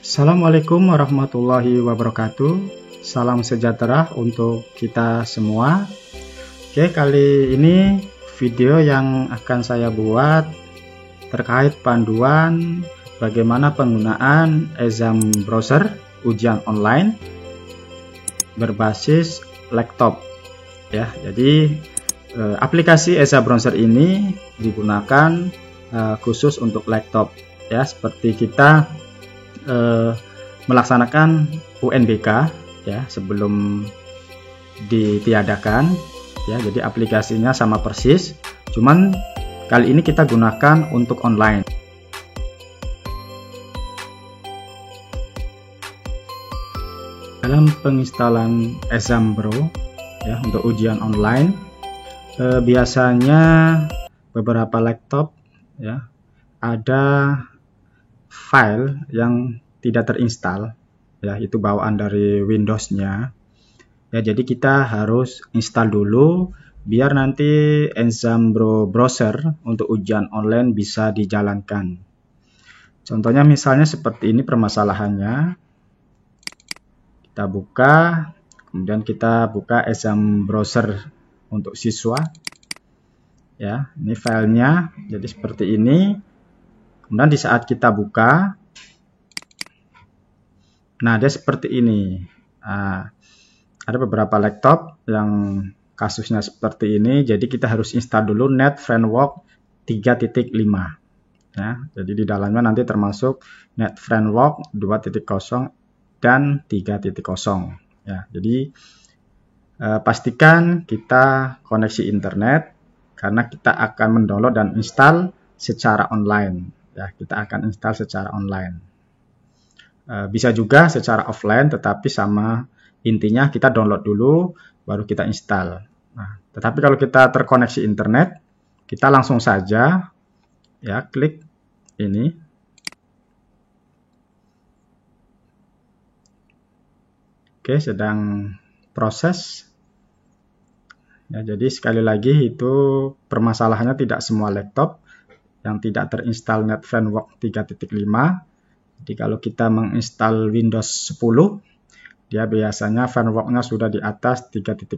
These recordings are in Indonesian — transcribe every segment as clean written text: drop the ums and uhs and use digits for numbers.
Assalamualaikum warahmatullahi wabarakatuh. Salam sejahtera untuk kita semua. Oke, kali ini video yang akan saya buat terkait panduan bagaimana penggunaan exam browser ujian online berbasis laptop. Ya, jadi aplikasi exam browser ini digunakan khusus untuk laptop. Ya, seperti kita melaksanakan UNBK ya sebelum ditiadakan ya, jadi aplikasinya sama persis, cuman kali ini kita gunakan untuk online. Dalam penginstalan Exambro ya untuk ujian online, biasanya beberapa laptop ya ada file yang tidak terinstall ya, itu bawaan dari Windows-nya ya, jadi kita harus install dulu biar nanti Exambro browser untuk ujian online bisa dijalankan. Contohnya misalnya seperti ini permasalahannya, kita buka, kemudian kita buka Exam browser untuk siswa ya, ini filenya jadi seperti ini. Kemudian di saat kita buka, nah dia seperti ini. Ada beberapa laptop yang kasusnya seperti ini, jadi kita harus install dulu Net Framework 3.5 ya. Jadi di dalamnya nanti termasuk Net Framework 2.0 dan 3.0 ya. Jadi pastikan kita koneksi internet karena kita akan mendownload dan install secara online ya, kita akan install secara online. Bisa juga secara offline, tetapi sama intinya kita download dulu baru kita install. Nah, tetapi kalau kita terkoneksi internet, kita langsung saja ya klik ini. Oke, sedang proses. Ya, jadi sekali lagi itu permasalahannya tidak semua laptop yang tidak terinstall Net Framework 3.5. Jadi kalau kita menginstal Windows 10, dia biasanya frameworknya sudah di atas 3.5.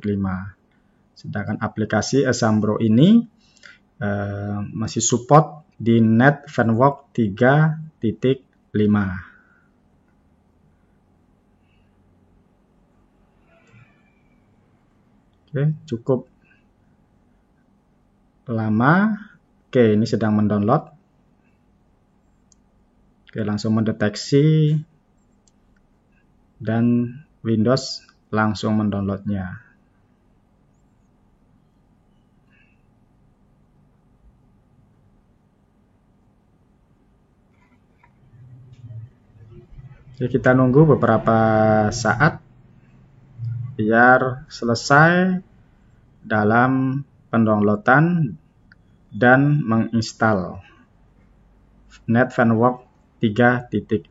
Sedangkan aplikasi Exambro ini masih support di Net Framework 3.5. Oke, cukup lama. Oke, ini sedang mendownload. Oke, langsung mendeteksi dan Windows langsung mendownloadnya. Jadi kita nunggu beberapa saat biar selesai dalam pendownloadan dan menginstal Net Framework 3.5.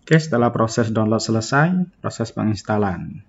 Oke, setelah proses download selesai, proses penginstalan.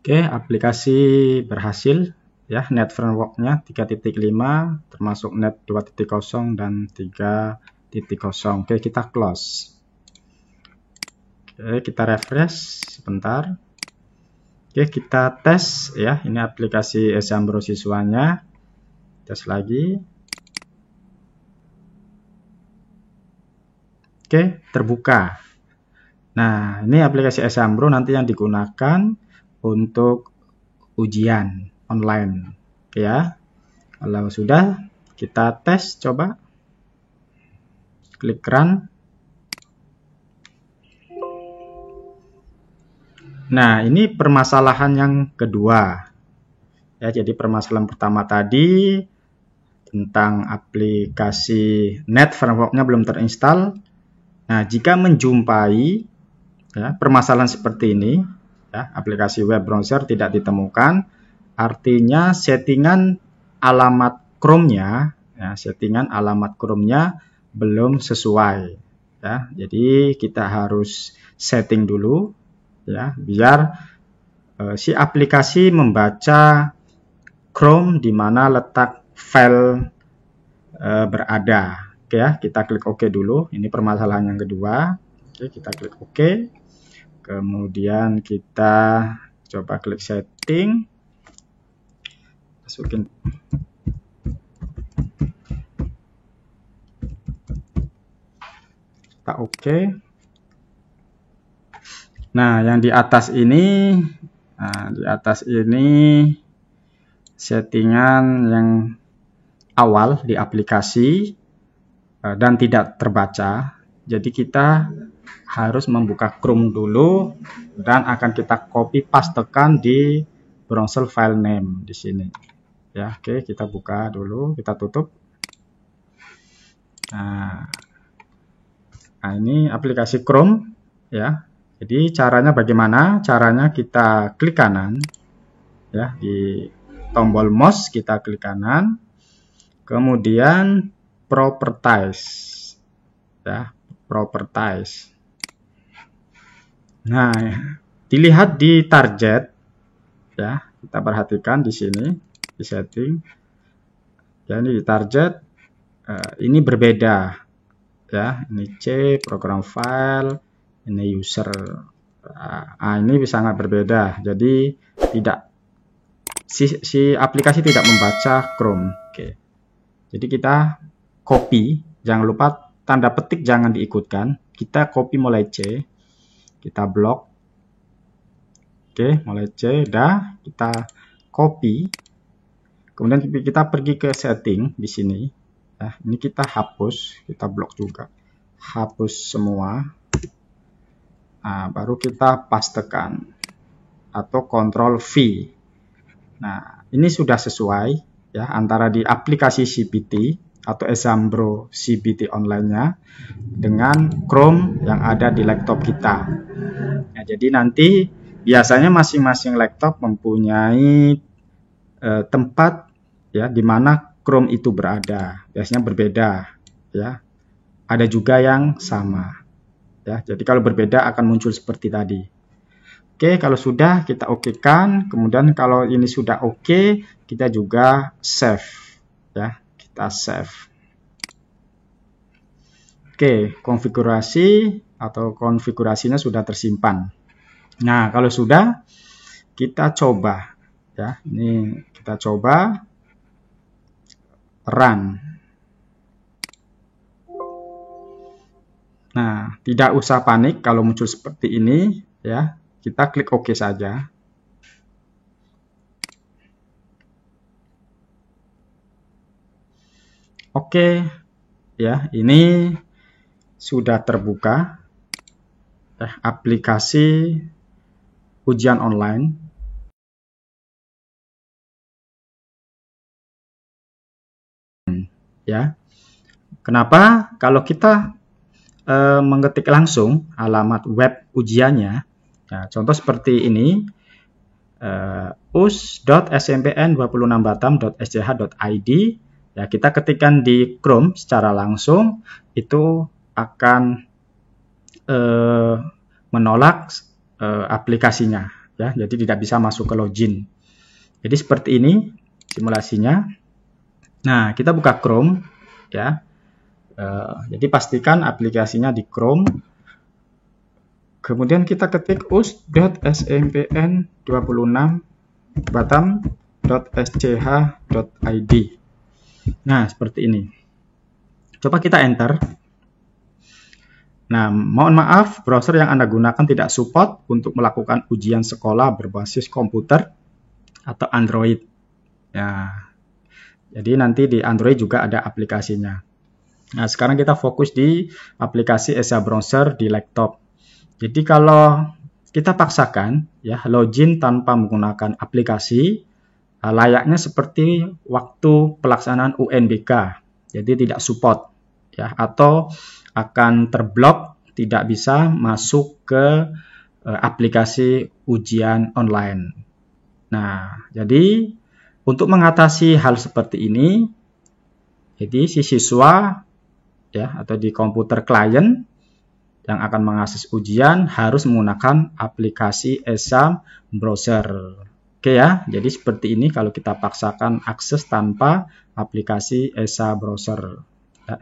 Oke, aplikasi berhasil ya, net framework-nya 3.5 termasuk net 2.0 dan 3.0. Oke, kita close. Oke, kita refresh sebentar. Oke, kita tes ya, ini aplikasi Esambro siswanya. Tes lagi. Oke, terbuka. Nah, ini aplikasi Esambro nanti yang digunakan untuk ujian online. Oke ya. Kalau sudah, kita tes coba. Klik run. Nah, ini permasalahan yang kedua. Ya, jadi permasalahan pertama tadi tentang aplikasi net framework-nya belum terinstall. Nah, jika menjumpai ya, permasalahan seperti ini, ya, aplikasi web browser tidak ditemukan, artinya settingan alamat Chrome-nya, ya, belum sesuai. Ya, jadi kita harus setting dulu, ya, biar si aplikasi membaca Chrome di mana letak file berada. Oke ya, kita klik OK dulu. Ini permasalahan yang kedua. Oke, kita klik OK. Kemudian kita coba klik setting. Masukin. Kita OK. Nah, yang di atas ini, settingan yang awal di aplikasi dan tidak terbaca. Jadi kita harus membuka Chrome dulu dan akan kita copy pastekan di browser file name di sini. Ya, oke, kita buka dulu, kita tutup. Nah, ini aplikasi Chrome ya. Jadi caranya bagaimana? Caranya kita klik kanan ya di tombol mouse kita klik kanan, kemudian properties, ya, properties. Nah, dilihat di target, ya, kita perhatikan di sini di setting, ya, ini di target, ini berbeda, ya, ini C program file, ini user. Ini sangat berbeda, jadi tidak si aplikasi tidak membaca Chrome. Oke. Jadi kita copy, jangan lupa tanda petik jangan diikutkan. Kita copy mulai C, kita blok. Oke, mulai C, dah, kita copy. Kemudian kita pergi ke setting di sini. Nah, ini kita hapus, kita blok juga. Hapus semua. Nah, baru kita pastekan atau Ctrl V. Nah, ini sudah sesuai, ya, antara di aplikasi CBT atau Exambro CBT online-nya dengan Chrome yang ada di laptop kita. Nah, jadi nanti biasanya masing-masing laptop mempunyai tempat, ya, di mana Chrome itu berada. Biasanya berbeda, ya. Ada juga yang sama. Ya, jadi kalau berbeda akan muncul seperti tadi. Oke, kalau sudah kita okekan, kemudian kalau ini sudah oke, kita juga save, ya, kita save. Oke, konfigurasi atau konfigurasinya sudah tersimpan. Nah, kalau sudah, kita coba, ya, ini kita coba run. Nah, tidak usah panik kalau muncul seperti ini, ya. Kita klik OK saja. Oke, ya, ini sudah terbuka, ya, aplikasi ujian online. Ya, kenapa? Kalau kita mengetik langsung alamat web ujiannya, ya, contoh seperti ini, us.smpn26batam.sch.id, ya, kita ketikkan di Chrome secara langsung, itu akan menolak aplikasinya, ya, jadi tidak bisa masuk ke login. Jadi seperti ini simulasinya. Nah, kita buka Chrome, ya. Jadi pastikan aplikasinya di Chrome. Kemudian kita ketik us.smpn26batam.sch.id. Nah, seperti ini. Coba kita enter. Nah, mohon maaf, browser yang Anda gunakan tidak support untuk melakukan ujian sekolah berbasis komputer atau Android. Ya, jadi nanti di Android juga ada aplikasinya. Nah, sekarang kita fokus di aplikasi ESA Browser di laptop. Jadi kalau kita paksakan, ya, login tanpa menggunakan aplikasi, layaknya seperti waktu pelaksanaan UNBK. Jadi tidak support, ya, atau akan terblok, tidak bisa masuk ke aplikasi ujian online. Nah, jadi untuk mengatasi hal seperti ini, jadi si siswa, ya, atau di komputer klien yang akan mengakses ujian harus menggunakan aplikasi ESA Browser. Oke, ya, jadi seperti ini kalau kita paksakan akses tanpa aplikasi ESA Browser,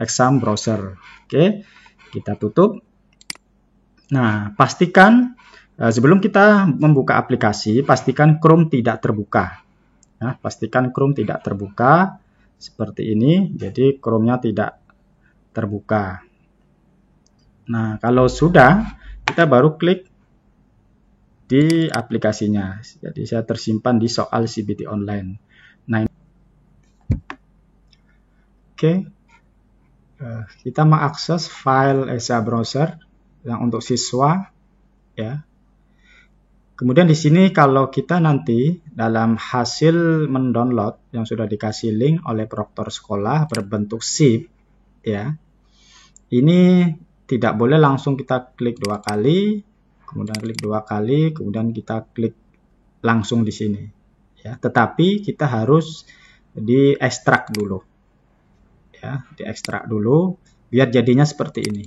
Exam Browser. Oke, kita tutup. Nah, pastikan sebelum kita membuka aplikasi, pastikan Chrome tidak terbuka. Nah, pastikan Chrome tidak terbuka seperti ini, jadi Chrome-nya tidak terbuka. Nah, kalau sudah, kita baru klik di aplikasinya. Jadi saya tersimpan di soal CBT online. Nah, oke, kita mengakses file ESA Browser yang untuk siswa, ya. Kemudian di sini kalau kita nanti dalam hasil mendownload yang sudah dikasih link oleh proktor sekolah berbentuk zip, ya. Ini tidak boleh langsung kita klik 2 kali, kemudian klik 2 kali, kemudian kita klik langsung di sini. ya, tetapi kita harus diekstrak dulu, ya, diekstrak dulu biar jadinya seperti ini.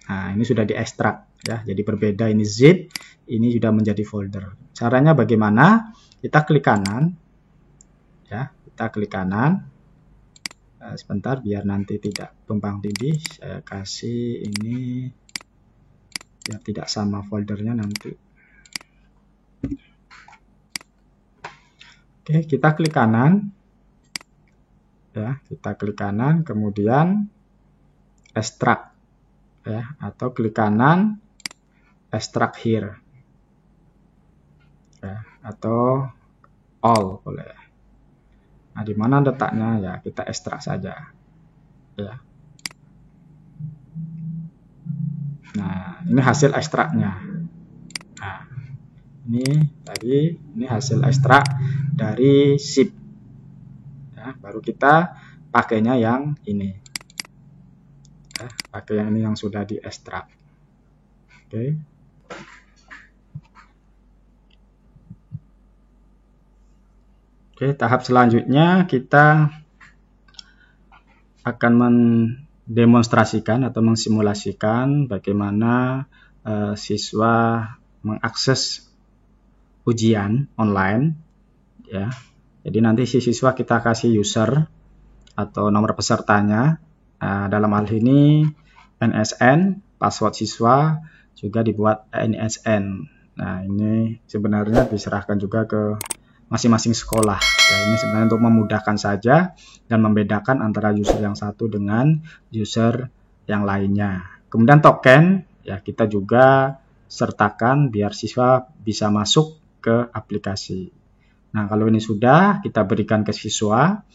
Nah, ini sudah diekstrak, ya, jadi berbeda, ini zip, ini sudah menjadi folder. Caranya bagaimana? Kita klik kanan, ya, kita klik kanan. Sebentar biar nanti tidak tumpang tindih, saya kasih ini biar tidak sama foldernya nanti. Oke, kita klik kanan, ya, kita klik kanan, kemudian extract, ya, atau klik kanan extract here, ya, atau all boleh. Nah, di mana letaknya, ya, kita ekstrak saja, ya. Nah, ini hasil ekstraknya. Nah, ini hasil ekstrak dari zip, ya, baru kita pakainya yang ini, ya, pakai yang ini yang sudah diekstrak. Oke. Oke, tahap selanjutnya kita akan mendemonstrasikan atau mensimulasikan bagaimana siswa mengakses ujian online, ya. Jadi nanti si siswa kita kasih user atau nomor pesertanya. Dalam hal ini NSN, password siswa juga dibuat NSN. Nah, ini sebenarnya diserahkan juga ke masing-masing sekolah. Ya, ini sebenarnya untuk memudahkan saja dan membedakan antara user yang satu dengan user yang lainnya. Kemudian token, ya, kita juga sertakan biar siswa bisa masuk ke aplikasi. Nah, kalau ini sudah kita berikan ke siswa,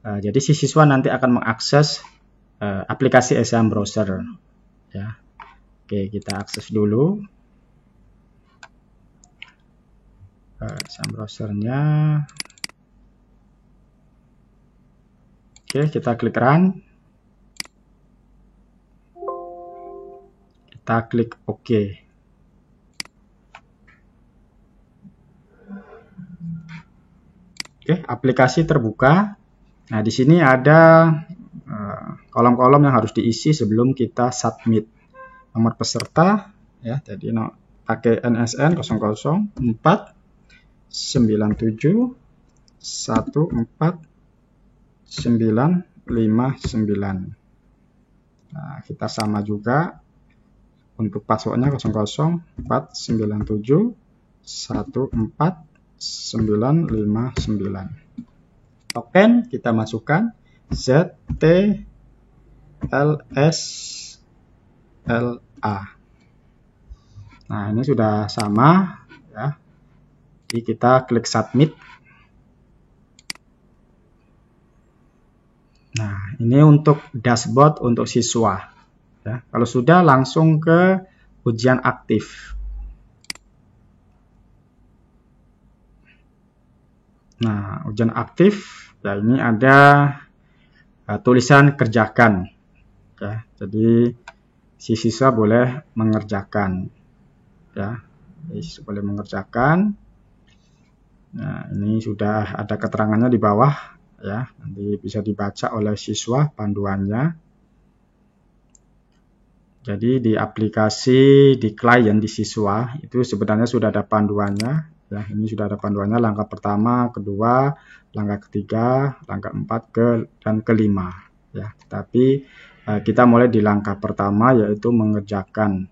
jadi si siswa nanti akan mengakses aplikasi Exam Browser, ya. Oke, kita akses dulu Exam Browser-nya. Oke, kita klik run. Kita klik OK. Oke, aplikasi terbuka. Nah, di sini ada kolom-kolom yang harus diisi sebelum kita submit. Nomor peserta, ya, jadi pakai NSN 004 97 14959. Nah, kita sama juga untuk passwordnya 00497 14959. Token kita masukkan ZTLSLA. Nah, ini sudah sama, ya. Jadi kita klik submit. Nah, ini untuk dashboard untuk siswa, ya. Kalau sudah, langsung ke ujian aktif. Nah, ujian aktif, ya, ini ada tulisan kerjakan, ya. Jadi si siswa boleh mengerjakan, ya. Siswa boleh mengerjakan. Nah, ini sudah ada keterangannya di bawah, ya. Nanti bisa dibaca oleh siswa panduannya. Jadi di aplikasi di klien di siswa itu sebenarnya sudah ada panduannya, ya. Ini sudah ada panduannya, langkah pertama, kedua, langkah ketiga, langkah 4 dan kelima, ya. Tapi kita mulai di langkah pertama, yaitu mengerjakan,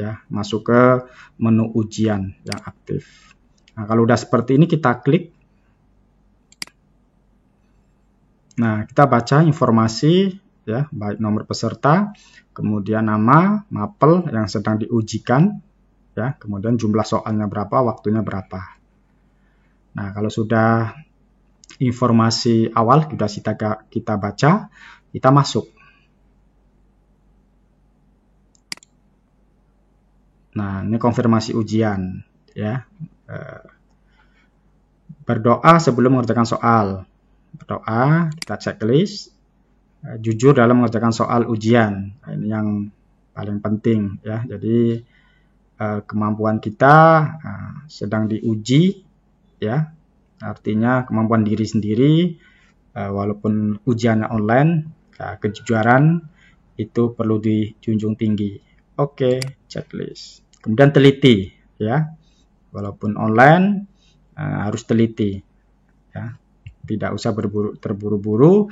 ya, masuk ke menu ujian yang aktif. Nah, kalau udah seperti ini kita klik. Nah, kita baca informasi, ya, baik nomor peserta, kemudian nama, mapel yang sedang diujikan, ya, kemudian jumlah soalnya berapa, waktunya berapa. Nah, kalau sudah informasi awal sudah kita baca, kita masuk. Nah, ini konfirmasi ujian, ya. Berdoa sebelum mengerjakan soal. Berdoa, kita checklist. Jujur dalam mengerjakan soal ujian. Nah, ini yang paling penting, ya. Jadi kemampuan kita sedang diuji, ya. Artinya kemampuan diri sendiri, walaupun ujiannya online, kejujuran itu perlu dijunjung tinggi. Oke, checklist. Kemudian teliti, ya. Walaupun online, harus teliti, ya. Tidak usah terburu-buru,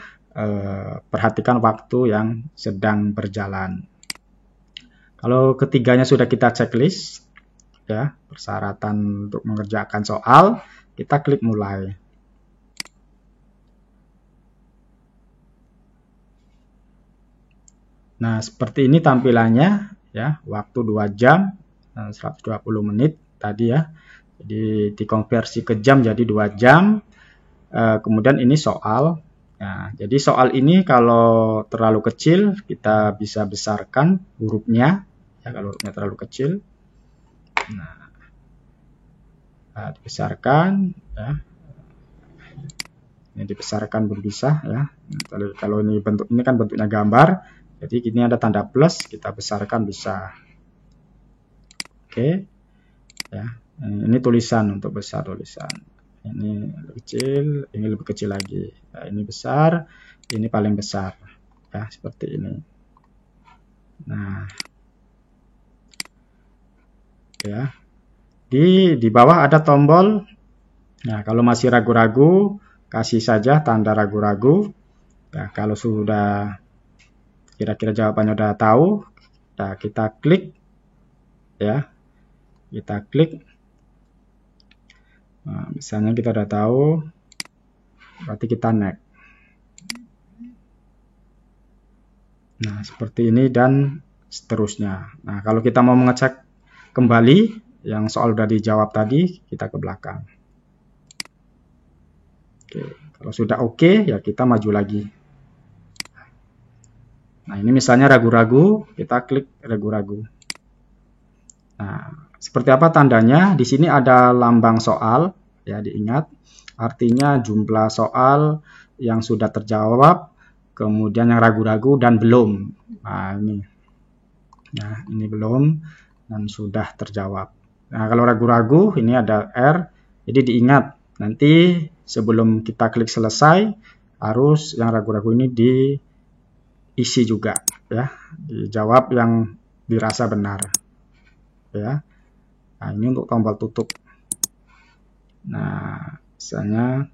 perhatikan waktu yang sedang berjalan. Kalau ketiganya sudah kita checklist, ya, persyaratan untuk mengerjakan soal, kita klik mulai. Nah, seperti ini tampilannya, ya, waktu 2 jam, 120 menit tadi ya. Jadi dikonversi ke jam jadi 2 jam. Kemudian ini soal. Nah, jadi soal ini kalau terlalu kecil, kita bisa besarkan hurufnya, ya, kalau hurufnya terlalu kecil. Nah, dibesarkan, ya. Ini dibesarkan berpisah, ya. Kalau ini kan bentuknya gambar, jadi ini ada tanda plus, kita besarkan bisa. Oke, ya. Ini tulisan, untuk besar tulisan. Ini lebih kecil, ini lebih kecil lagi. Nah, ini besar, ini paling besar, ya, seperti ini. Nah, ya, di bawah ada tombol. Nah, kalau masih ragu-ragu, kasih saja tanda ragu-ragu. Nah, kalau sudah kira-kira jawabannya udah tahu, nah, kita klik, ya, kita klik. Nah, misalnya kita udah tahu, berarti kita next. Nah, seperti ini dan seterusnya. Nah, kalau kita mau mengecek kembali yang soal udah dijawab tadi, kita ke belakang. Oke, kalau sudah oke, ya kita maju lagi. Nah, ini misalnya ragu-ragu, kita klik ragu-ragu. Nah, seperti apa tandanya? Di sini ada lambang soal, ya, diingat. Artinya jumlah soal yang sudah terjawab, kemudian yang ragu-ragu dan belum. Nah, ini. Nah, ini belum dan sudah terjawab. Nah, kalau ragu-ragu, ini ada R. Jadi diingat, nanti sebelum kita klik selesai, harus yang ragu-ragu ini diisi juga, ya, dijawab yang dirasa benar, ya. Nah, ini untuk tombol tutup. Nah, misalnya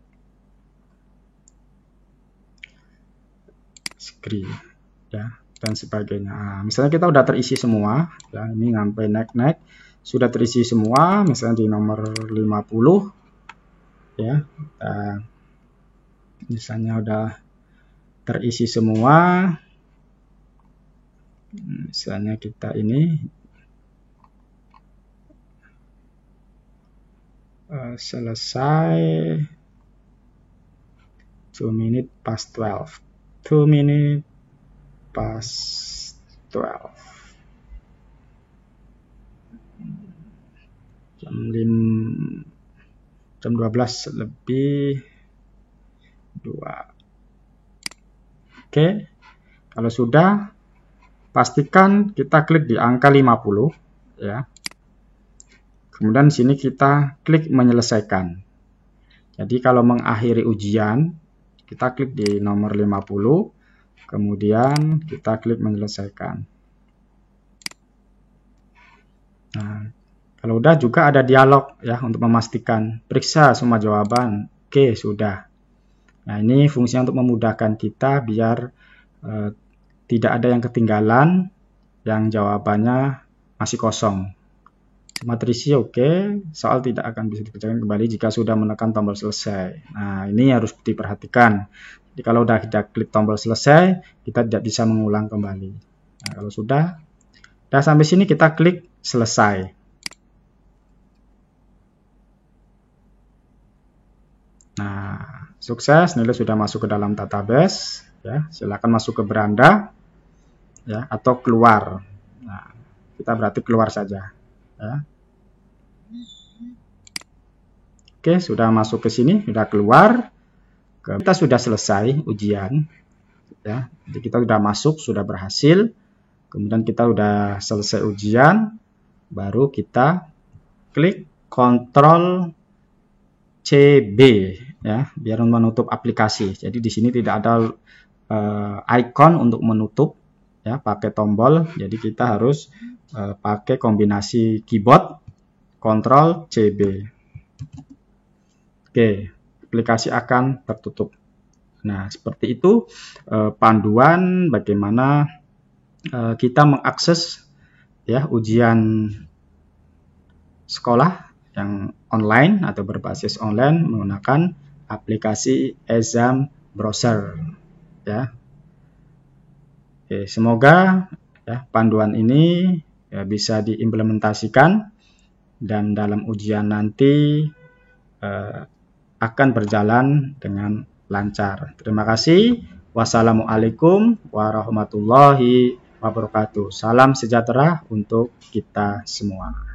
screen, ya, dan sebagainya. Nah, misalnya kita udah terisi semua, ya, ini sampai next sudah terisi semua, misalnya di nomor 50, ya. Misalnya udah terisi semua, misalnya kita ini selesai 2 minutes past 12. 2 minutes past 12. Jam 12 lebih 2. Oke. Kalau sudah, pastikan kita klik di angka 50, ya. Kemudian sini kita klik menyelesaikan. Jadi kalau mengakhiri ujian, kita klik di nomor 50, kemudian kita klik menyelesaikan. Nah, kalau udah juga ada dialog, ya, untuk memastikan periksa semua jawaban. Oke, sudah. Nah, ini fungsinya untuk memudahkan kita biar tidak ada yang ketinggalan, yang jawabannya masih kosong. Semua terisi oke, soal tidak akan bisa dikerjakan kembali jika sudah menekan tombol selesai. Nah, ini harus diperhatikan. Jadi kalau udah kita klik tombol selesai, kita tidak bisa mengulang kembali. Nah, kalau sudah sampai sini kita klik selesai. Nah, sukses, nilai sudah masuk ke dalam database, ya. Silakan masuk ke beranda, ya, atau keluar. Nah, kita berarti keluar saja, ya. Oke, sudah masuk ke sini, sudah keluar. Kita sudah selesai ujian, ya. Jadi kita sudah masuk, sudah berhasil. Kemudian kita sudah selesai ujian, baru kita klik Ctrl CB ya, biar menutup aplikasi. Jadi di sini tidak ada icon untuk menutup ya, pakai tombol. Jadi kita harus pakai kombinasi keyboard Ctrl CB. Oke, aplikasi akan tertutup. Nah, seperti itu panduan bagaimana kita mengakses ya ujian sekolah yang online atau berbasis online menggunakan aplikasi Exam Browser ya. Oke, semoga ya panduan ini ya, bisa diimplementasikan dan dalam ujian nanti akan berjalan dengan lancar. Terima kasih. Wassalamualaikum warahmatullahi wabarakatuh. Salam sejahtera untuk kita semua.